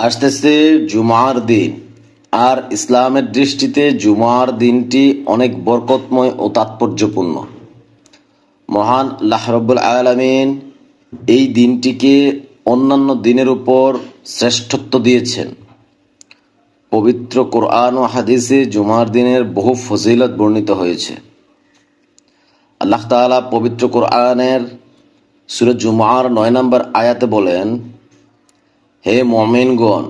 আসতেছে জুমার দিন। আর ইসলামের দৃষ্টিতে জুমার দিনটি অনেক বরকতময় ও তাৎপর্যপূর্ণ। মহান আল্লাহ রাব্বুল আলামিন এই দিনটিকে অন্যান্য দিনের উপর শ্রেষ্ঠত্ব দিয়েছেন। পবিত্র কোরআন ও হাদিসে জুমার দিনের বহু ফজিলত বর্ণিত হয়েছে। আল্লাহ তাআলা পবিত্র কোরআনের সূরা জুমার ৯ নম্বর আয়াতে বলেন, হে মুমিনগণ,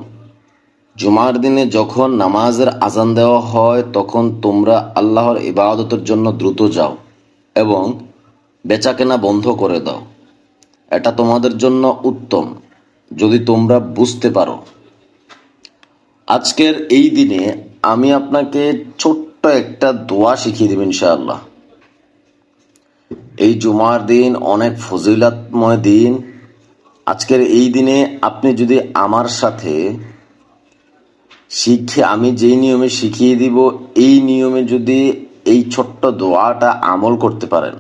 জুমার দিনে যখন নামাজের আজান দেওয়া হয় তখন তোমরা আল্লাহর ইবাদতের জন্য দ্রুত যাও এবং বেচাকেনা বন্ধ করে দাও। এটা তোমাদের জন্য উত্তম যদি তোমরা বুঝতে পারো। আজকের এই দিনে আমি আপনাকে ছোট্ট একটা দোয়া শিখিয়ে দেব ইনশাআল্লাহ। এই জুমার দিন অনেক ফজিলতময় দিন। আজকের এই দিনে আপনি যদি আমার সাথে আমি যেই নিয়মে শিখিয়ে দিব এই নিয়মে যদি এই ছোট্ট দোয়াটা আমল করতে পারেন,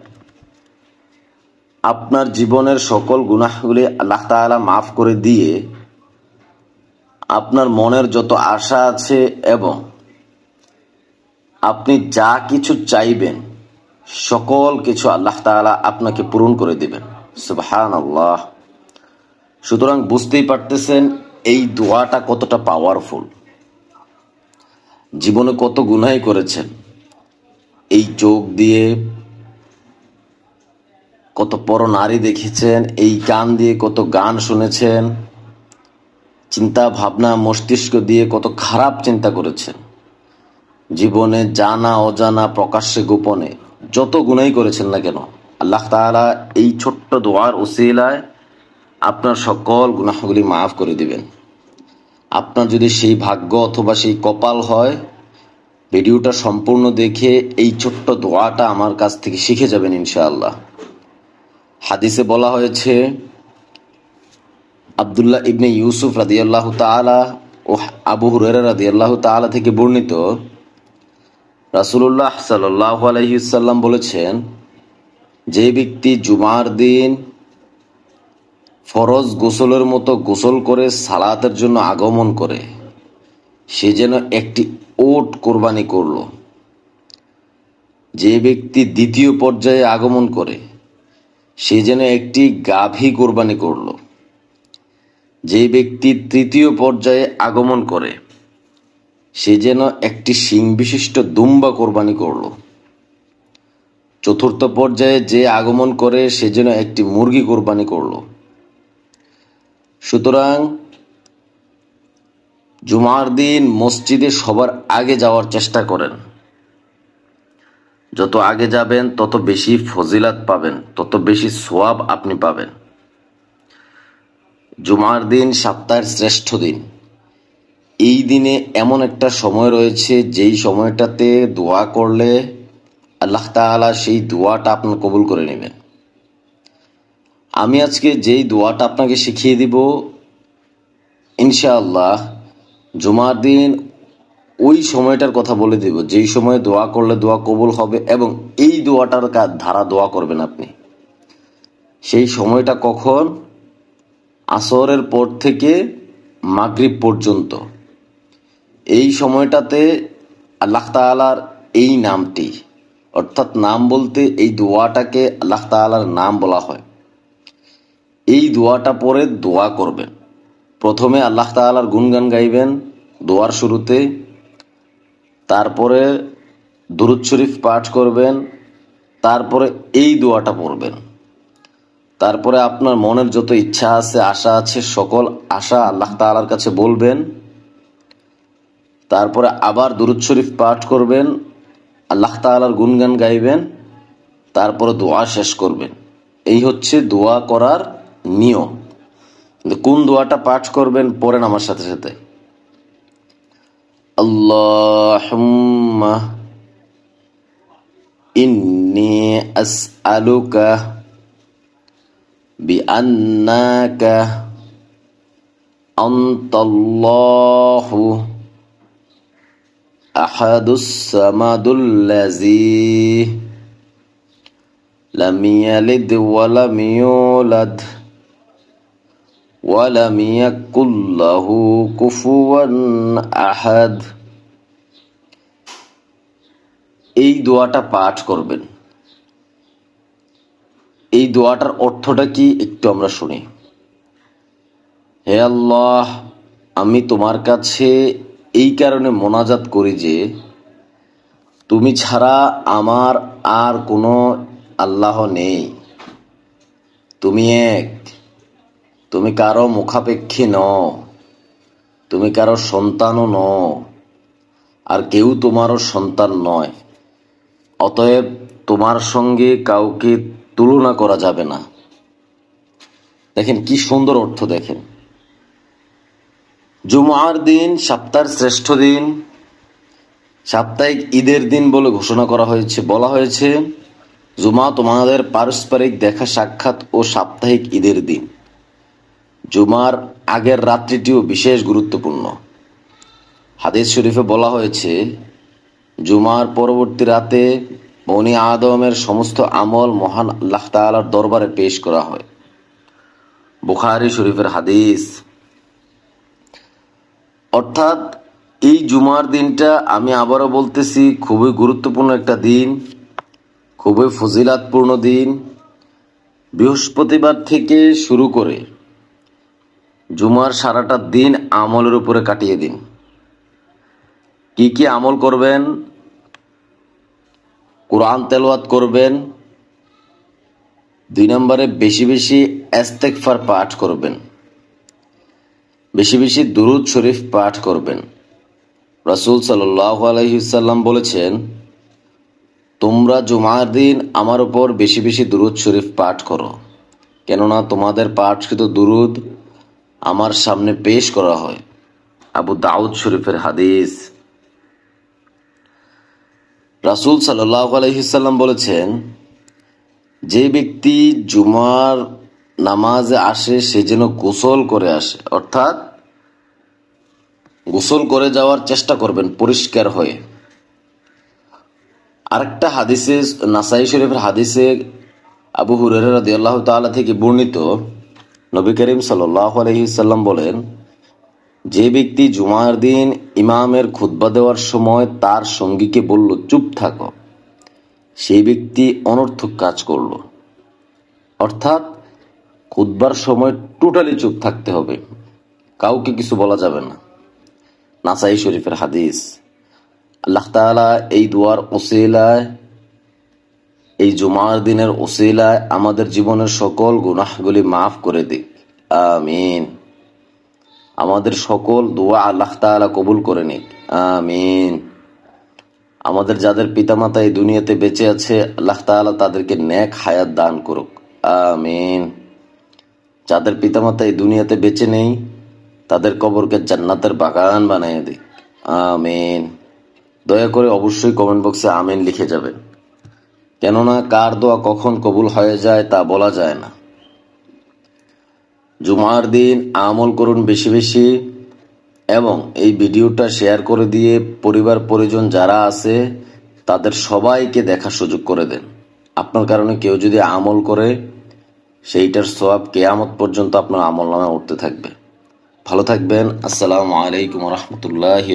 আপনার জীবনের সকল গুনাহগুলি আল্লাহ তাআলা মাফ করে দিয়ে আপনার মনের যত আশা আছে এবং আপনি যা কিছু চাইবেন সকল কিছু আল্লাহ তাআলা আপনাকে পূরণ করে দিবেন। সুবহানাল্লাহ। সুতরাং বুঝতেই পারতেছেন এই দোয়াটা কতটা পাওয়ারফুল। জীবনে কত গুনাহ করেছেন, এই চোখ দিয়ে কত পর নারী দেখেছেন, এই কান দিয়ে কত গান শুনেছেন, চিন্তা ভাবনা মস্তিষ্ক দিয়ে কত খারাপ চিন্তা করেছেন। জীবনে জানা অজানা প্রকাশ্যে গোপনে যত গুনাহ করেছেন না কেন, আল্লাহ তাআলা এই ছোট্ট দোয়ার উসিলায় আপনার সকল গুনাহগুলি মাফ করে দিবেন। আপনার যদি সেই ভাগ্য অথবা সেই কপাল হয়, ভিডিওটা সম্পূর্ণ দেখে এই ছোট্ট দোয়াটা আমার কাছ থেকে শিখে যাবেন ইনশাআল্লাহ। হাদিসে বলা হয়েছে, আব্দুল্লাহ ইবনে ইউসুফ রাদিয়াল্লাহু তাআলা ও আবু হুরায়রা রাদিয়াল্লাহু তাআলা থেকে বর্ণিত, রাসূলুল্লাহ সাল্লাল্লাহু আলাইহি ওয়াসাল্লাম বলেছেন, যে ব্যক্তি জুমার দিন ফরজ গোসলের মতো গোসল করে সালাতের জন্য আগমন করে সে যেন একটি উট কোরবানি করল। যে ব্যক্তি দ্বিতীয় পর্যায়ে আগমন করে সে যেন একটি গাভী কোরবানি করল। যে ব্যক্তি তৃতীয় পর্যায়ে আগমন করে সে যেন একটি শিং বিশিষ্ট দুম্বা কোরবানি করল। চতুর্থ পর্যায়ে যে আগমন করে সে যেন একটি মুরগি কোরবানি করল। সুতরাং জুমার দিন মসজিদে সবার আগে যাওয়ার চেষ্টা করেন। যত আগে যাবেন তত বেশি ফজিলত পাবেন, তত বেশি সওয়াব আপনি পাবেন। জুমার দিন সপ্তাহের শ্রেষ্ঠ দিন। এই দিনে এমন একটা সময় রয়েছে যেই সময়টাতে দোয়া করলে আল্লাহ তাআলা সেই দোয়াটা আপনার কবুল করে নেবেন। আমি আজকে যেই দোয়াটা আপনাকে শিখিয়ে দিব ইনশাআল্লাহ, জুমার দিন ওই সময়টার কথা বলে দিব যেই সময়ে দোয়া করলে দোয়া কবুল হবে এবং এই দোয়াটার ধারা দোয়া করবেন আপনি। সেই সময়টা কখন? আসরের পর থেকে মাগরিব পর্যন্ত। এই সময়টাতে আল্লাহ তাআলার এই নামটি, অর্থাৎ নাম বলতে এই দোয়াটাকে আল্লাহ তাআলার নাম বলা হয়। এই দোয়াটা পরে দোয়া করবেন। প্রথমে আল্লাহ তাআলার গুণগান গাইবেন দোয়ার শুরুতে, তারপরে দুরূদ শরীফ পাঠ করবেন, তারপরে এই দোয়াটা পড়বেন। তারপরে আপনার মনের যত ইচ্ছা আছে, আশা আছে, সকল আশা আল্লাহ তাআলার কাছে বলবেন। তারপরে আবার দুরূদ শরীফ পাঠ করবেন, আল্লাহ তাআলার গুণগান গাইবেন, তারপরে দোয়া শেষ করবেন। এই হচ্ছে দোয়া করার নিয়ম। কোন দোয়াটা পাঠ করবেন পড়েন আমার সাথে সাথে। আল্লাহুম্মা ইন্নী আসআলুকা বিআন্নাকা আনতাল্লাহু আহাদুস সামাদুল্লাযী লাম ইয়ালিদ ওয়া লাম ইউলাদ ওয়ালাম ইয়াকুল লাহু কুফুয়ান আহাদ। এই দোয়াটা পাঠ করবেন। এই দোয়াটার অর্থটা কি একটু আমরা শুনি। হে আল্লাহ, আমি তোমার কাছে এই কারণে মোনাজাত করি যে তুমি ছাড়া আমার আর কোনো আল্লাহ নেই। তুমি এক, তুমি কারো মুখাপেক্ষী নও, তুমি কারো সন্তানও নও, আর কেউ তোমারও সন্তান নয়। অতএব তোমার সঙ্গে কাউকে তুলনা করা যাবে না। দেখেন কি সুন্দর অর্থ। দেখেন, জুমার দিন সপ্তাহের শ্রেষ্ঠ দিন, সাপ্তাহিক ঈদের দিন বলে ঘোষণা করা হয়েছে। বলা হয়েছে জুমা তোমাদের পারস্পরিক দেখা সাক্ষাৎ ও সাপ্তাহিক ঈদের দিন। জুমার আগের রাত্রিটিও বিশেষ গুরুত্বপূর্ণ। হাদিস শরীফে বলা হয়েছে জুমার পরবর্তী রাতে বনি আদমের সমস্ত আমল মহান আল্লাহ তাআলার দরবারে পেশ করা হয়। বুখারী শরীফের হাদিস। অর্থাৎ এই জুমার দিনটা, আমি আবারও বলতেছি, খুবই গুরুত্বপূর্ণ একটা দিন, খুবই ফজিলাতপূর্ণ দিন। বৃহস্পতিবার থেকে শুরু করে জুমার সারাটা দিন আমলের উপরে কাটিয়ে দিন। কি কি আমল করবেন? কোরআন তেলাওয়াত করবেন। 2 নম্বরে বেশি বেশি ইস্তেগফার পাঠ করবেন, বেশি বেশি দুরূদ শরীফ পাঠ করবেন। রাসূল সাল্লাল্লাহু আলাইহি ওয়াসাল্লাম বলেছেন, তোমরা জুমার দিন আমার উপর বেশি বেশি দুরূদ শরীফ পাঠ করো, কেননা তোমাদের পাঠকৃত দুরূদ আমার সামনে পেশ করা হয়। আবু দাউদ শরীফের হাদিস। রাসূল সাল্লাল্লাহু আলাইহি ওয়াসাল্লাম বলেছেন, যে ব্যক্তি জুমার নামাজে আসে সে যেন গোসল করে আসে, অর্থাৎ গোসল করে যাওয়ার চেষ্টা করবেন পরিষ্কার হয়ে। আরেকটা হাদিসে, নাসাই শরীফের হাদিসে আবু হুরায়রা রাদিয়াল্লাহু তাআলা থেকে বর্ণিত, নবী করিম সাল্লাল্লাহু আলাইহি ওয়াসাল্লাম বলেন, যে ব্যক্তি জুমার দিন ইমামের খুতবা দেওয়ার সময় তার সঙ্গীকে বলল চুপ থাকো, সেই ব্যক্তি অনর্থক কাজ করলো। অর্থাৎ খুতবার সময় টোটালি চুপ থাকতে হবে, কাউকে কিছু বলা যাবে না। নাসাই শরীফের হাদিস। আল্লাহ তাআলা এই দুয়ার ওসিলায়, এই জুমার দিনের ওসিলায় আমাদের জীবনের সকল গুনাহগুলি মাফ করে দিক। আমিন। আমাদের সকল দোয়া আল্লাহ তাআলা কবুল করে নিক। আমিন। আমাদের যাদের পিতামাতা এই দুনিয়াতে বেঁচে আছে, আল্লাহ তাআলা তাদেরকে নেক হায়াত দান করুক। আমিন। যাদের পিতামাতা এই দুনিয়াতে বেঁচে নেই, তাদের কবরকে জান্নাতের বাগান বানিয়ে দিক। আমিন। দয়া করে অবশ্যই কমেন্ট বক্সে আমিন লিখে যাবেন, কেননা কার দোয়া কখন কবুল হয়ে যায় তা বলা যায় না। জুমার দিন আমল করুন বেশি বেশি, এবং এই ভিডিওটা শেয়ার করে দিয়ে পরিবার পরিজন যারা আছে তাদের সবাইকে দেখার সুযোগ করে দেন। আপনার কারণে কেউ যদি আমল করে, সেইটার সওয়াব কিয়ামত পর্যন্ত আপনার আমলনামায় উঠতে থাকবে। ভালো থাকবেন। আসসালামু আলাইকুম ওয়া রাহমাতুল্লাহি।